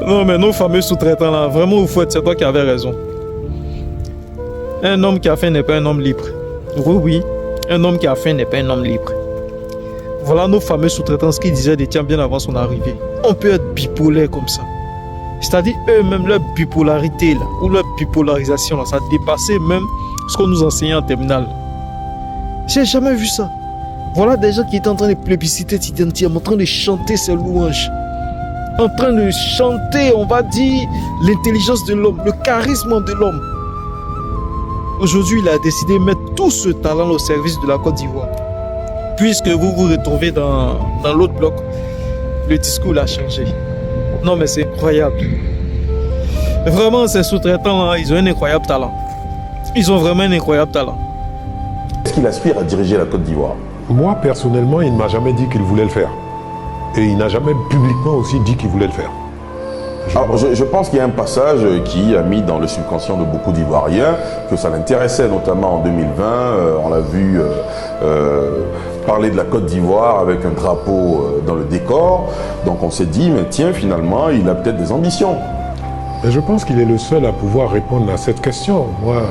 Non, mais nos fameux sous-traitants là, vraiment, au fait, c'est toi qui avais raison. Un homme qui a faim n'est pas un homme libre. Oui, oui, un homme qui a faim n'est pas un homme libre. Voilà nos fameux sous-traitants, ce qu'ils disaient d'Étienne bien avant son arrivée. On peut être bipolaire comme ça. C'est-à-dire eux-mêmes, leur bipolarité là, ou leur bipolarisation là, ça dépassait même ce qu'on nous enseignait en terminale. J'ai jamais vu ça. Voilà des gens qui étaient en train de plébisciter Tidiane Thiam, en train de chanter ses louanges. En train de chanter, on va dire, l'intelligence de l'homme, le charisme de l'homme. Aujourd'hui, il a décidé de mettre tout ce talent au service de la Côte d'Ivoire. Puisque vous vous retrouvez dans l'autre bloc, le discours a changé. Non mais c'est incroyable. Vraiment, ces sous-traitants là, ils ont un incroyable talent. Ils ont vraiment un incroyable talent. Est-ce qu'il aspire à diriger la Côte d'Ivoire? Moi, personnellement, il ne m'a jamais dit qu'il voulait le faire. Et il n'a jamais publiquement aussi dit qu'il voulait le faire. Je pense qu'il y a un passage qui a mis dans le subconscient de beaucoup d'Ivoiriens que ça l'intéressait, notamment en 2020. On l'a vu parler de la Côte d'Ivoire avec un drapeau dans le décor. Donc on s'est dit, mais tiens, finalement, il a peut-être des ambitions. Mais je pense qu'il est le seul à pouvoir répondre à cette question. Moi,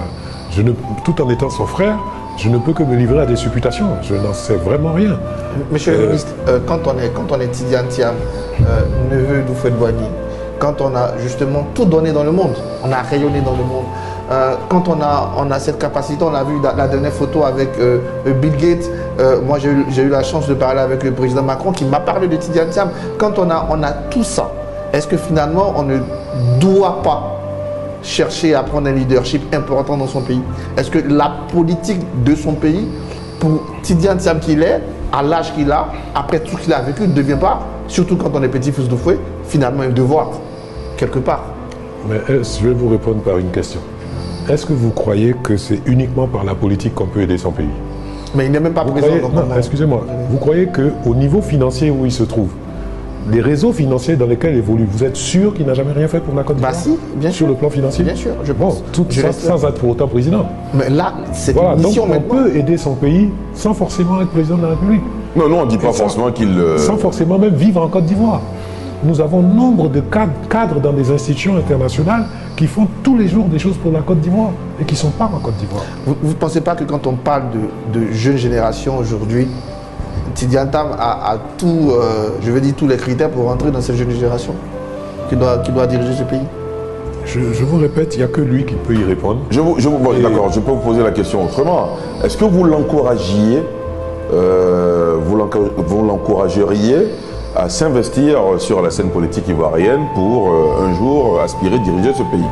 tout en étant son frère, je ne peux que me livrer à des supputations. Je n'en sais vraiment rien. Monsieur le ministre, quand on est Tidiane Thiam, neveu d'Houphouët-Boigny, quand on a justement tout donné dans le monde, on a rayonné dans le monde, quand on a cette capacité, on a vu la dernière photo avec Bill Gates, moi j'ai eu la chance de parler avec le président Macron qui m'a parlé de Tidiane Thiam. Quand on a tout ça, est-ce que finalement on ne doit pas chercher à prendre un leadership important dans son pays? Est-ce que la politique de son pays, pour Tidiane Thiam qu'il est, à l'âge qu'il a, après tout ce qu'il a vécu, ne devient pas, surtout quand on est petit-fils d'Houphouët, finalement un devoir, quelque part? Mais je vais vous répondre par une question. Est-ce que vous croyez que c'est uniquement par la politique qu'on peut aider son pays? Mais il n'est même pas président. Non, excusez-moi. Vous croyez qu'au niveau financier où il se trouve, les réseaux financiers dans lesquels il évolue, vous êtes sûr qu'il n'a jamais rien fait pour la Côte d'Ivoire? Bah si, bien sûr. Sur le plan financier? Bien sûr, je pense. Bon, sans être pour autant président. Mais là, c'est voilà, une mission donc on maintenant. peut aider son pays sans forcément être président de la République. Non, non, on ne dit pas forcément qu'il... Sans forcément même vivre en Côte d'Ivoire. Nous avons nombre de cadres dans des institutions internationales qui font tous les jours des choses pour la Côte d'Ivoire et qui ne sont pas en Côte d'Ivoire. Vous ne pensez pas que quand on parle de jeune génération aujourd'hui, Tidiane Thiam a tout, je veux dire, tous les critères pour rentrer dans cette jeune génération qui doit diriger ce pays? Je vous répète, il n'y a que lui qui peut y répondre. D'accord, je peux vous poser la question autrement. Est-ce que vous l'encouragiez, vous l'encourageriez à s'investir sur la scène politique ivoirienne pour un jour aspirer à diriger ce pays?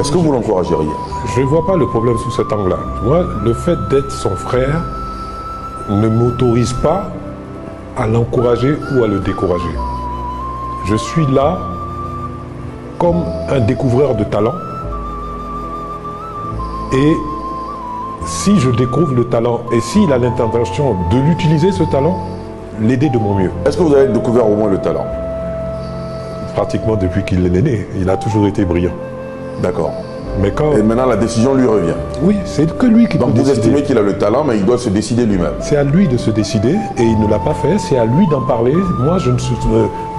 Est-ce que vous l'encourageriez? Je ne vois pas le problème sous cet angle-là. Moi, le fait d'être son frère ne m'autorise pas à l'encourager ou à le décourager. Je suis là comme un découvreur de talent. Et si je découvre le talent et s'il a l'intention de l'utiliser, ce talent, l'aider de mon mieux. Est-ce que vous avez découvert au moins le talent? Pratiquement depuis qu'il est né, il a toujours été brillant. D'accord. Mais quand... Et maintenant la décision lui revient. Oui, c'est que lui qui peut décider. Donc vous estimez qu'il a le talent, mais il doit se décider lui-même. C'est à lui de se décider et il ne l'a pas fait, c'est à lui d'en parler. Moi, je ne suis,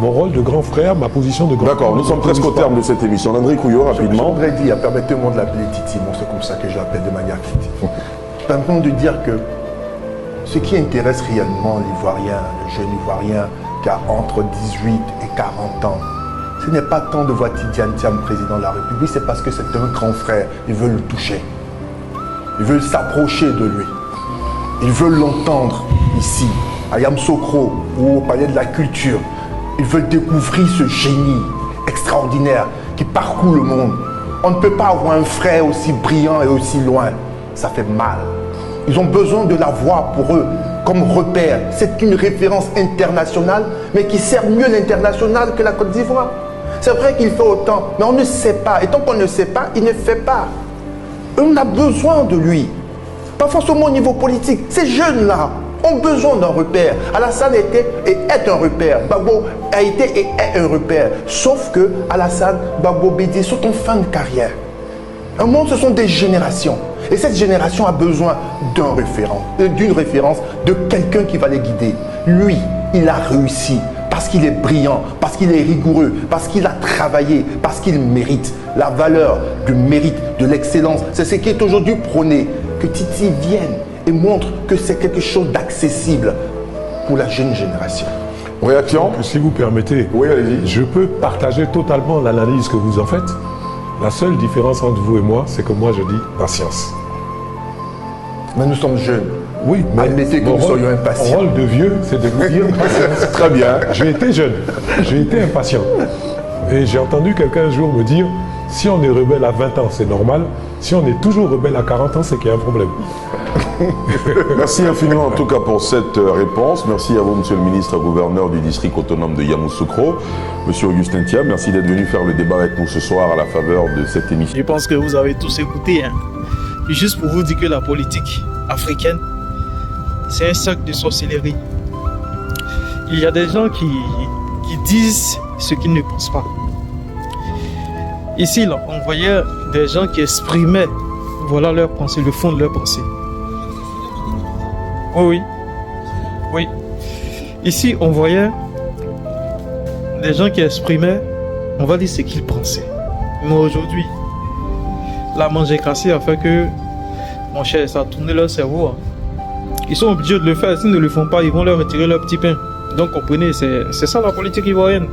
mon rôle de grand frère, ma position de grand frère... D'accord, nous sommes presque au terme de cette émission. Landry Couillot, rapidement. Je voudrais dire, permettez-moi de l'appeler Titi, bon, c'est comme ça que je l'appelle de manière critique. Permettons de dire que ce qui intéresse réellement l'Ivoirien, le jeune Ivoirien qui a entre 18 et 40 ans, ce n'est pas tant de voir Tidiane Thiam président de la République, c'est parce que c'est un grand frère. Ils veulent le toucher. Ils veulent s'approcher de lui. Ils veulent l'entendre ici, à Yamoussoukro, ou au Palais de la Culture. Ils veulent découvrir ce génie extraordinaire qui parcourt le monde. On ne peut pas avoir un frère aussi brillant et aussi loin. Ça fait mal. Ils ont besoin de la voir pour eux comme repère. C'est une référence internationale, mais qui sert mieux l'international que la Côte d'Ivoire. C'est vrai qu'il fait autant, mais on ne sait pas. Et tant qu'on ne sait pas, il ne fait pas. On a besoin de lui. Pas forcément au niveau politique. Ces jeunes-là ont besoin d'un repère. Alassane était et est un repère. Gbagbo a été et est un repère. Sauf que Alassane, Gbagbo, Bédié sont en fin de carrière. Un monde, ce sont des générations. Et cette génération a besoin d'un référent, d'une référence, de quelqu'un qui va les guider. Lui, il a réussi. Parce parce qu'il est brillant, parce qu'il est rigoureux, parce qu'il a travaillé, parce qu'il mérite. La valeur du mérite, de l'excellence, c'est ce qui est aujourd'hui prôné. Que Titi vienne et montre que c'est quelque chose d'accessible pour la jeune génération. Réaction? Donc, si vous permettez, Oui, allez-y. je peux partager totalement l'analyse que vous en faites. La seule différence entre vous et moi, c'est que moi je dis patience. Mais nous sommes jeunes. Oui, mais Admettez que mon nous soyons impatients. Mon rôle de vieux, c'est de vous dire patience. Très bien. J'ai été jeune, j'ai été impatient. Et j'ai entendu quelqu'un un jour me dire, si on est rebelle à 20 ans, c'est normal. Si on est toujours rebelle à 40 ans, c'est qu'il y a un problème. Merci infiniment en tout cas pour cette réponse. Merci à vous, monsieur le ministre gouverneur du district autonome de Yamoussoukro. Monsieur Augustin Thiam, merci d'être venu faire le débat avec nous ce soir à la faveur de cette émission. Je pense que vous avez tous écouté. Et juste pour vous dire que la politique africaine, c'est un sac de sorcellerie. Il y a des gens qui disent ce qu'ils ne pensent pas. Ici, là, on voyait des gens qui exprimaient, voilà leur pensée, le fond de leur pensée. Oh oui, oui. Ici, on voyait des gens qui exprimaient, on va dire ce qu'ils pensaient. Mais aujourd'hui, la manger cassée a fait que, mon cher, ça a tourné leur cerveau. Ils sont obligés de le faire. S'ils ne le font pas, ils vont leur retirer leur petit pain. Donc comprenez, c'est ça la politique ivoirienne.